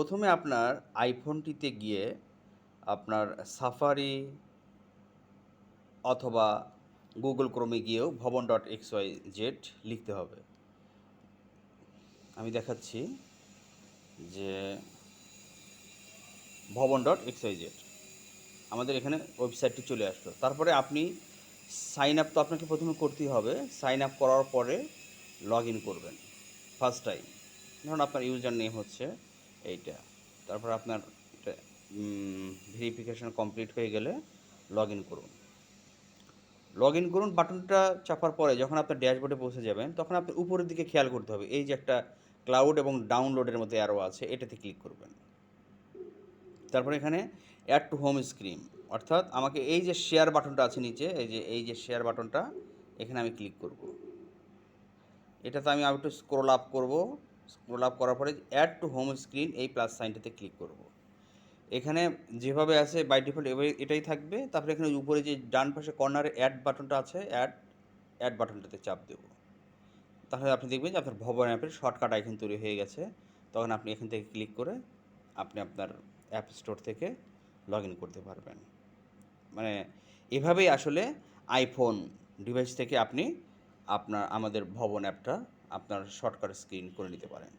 প্রথমে আপনার আইফোনটিতে গিয়ে আপনার সাফারি অথবা গুগল ক্রোমে গিয়েও ভবন.xyz লিখতে হবে। আমি দেখাচ্ছি যে ভবন.xyz আমাদের এখানে ওয়েবসাইটটি চলে আসলো। তারপরে আপনি সাইন আপ তো আপনাকে প্রথমে করতেই হবে। সাইন আপ করার পরে লগ ইন করবেন ফার্স্ট টাইম। ধরুন আপনার ইউজার নেম হচ্ছে এইটা। তারপর আপনার এটা ভেরিফিকেশন কমপ্লিট হয়ে গেলে লগ ইন করুন। লগ ইন করুন বাটনটা চাপার পরে যখন আপনার ড্যাশবোর্ডে পৌঁছে যাবেন, তখন আপনি উপরের দিকে খেয়াল করতে হবে। এই যে একটা ক্লাউড এবং ডাউনলোডের মধ্যে অ্যারো আছে, এটাতে ক্লিক করবেন। তারপরে এখানে অ্যাড টু হোম স্ক্রিন, অর্থাৎ আমাকে এই যে শেয়ার বাটনটা আছে নিচে, এই যে শেয়ার বাটনটা, এখানে আমি ক্লিক করব। এটাতে আমি একটু স্ক্রোল আপ করব। স্ক্রোল আপ করার পরে অ্যাড টু হোম স্ক্রিন এই প্লাস সাইনটাতে ক্লিক করব। এখানে যেভাবে আছে বাই ডিফল্ট এটাই থাকবে। তারপরে এখানে উপরে যে ডান পাশে কর্নারে অ্যাড বাটনটা আছে, অ্যাড বাটনটাতে চাপ দেব। তাহলে আপনি দেখবেন যে আপনার ভবন অ্যাপের শর্টকাট আইকন তৈরি হয়ে গেছে। তখন আপনি এখান থেকে ক্লিক করে আপনি আপনার অ্যাপ স্টোর থেকে লগ ইন করতে পারবেন। মানে এভাবেই আসলে আইফোন ডিভাইস থেকে আপনি আমাদের ভবন অ্যাপটা আপনার শর্টকাট স্ক্রিন করে নিতে পারেন।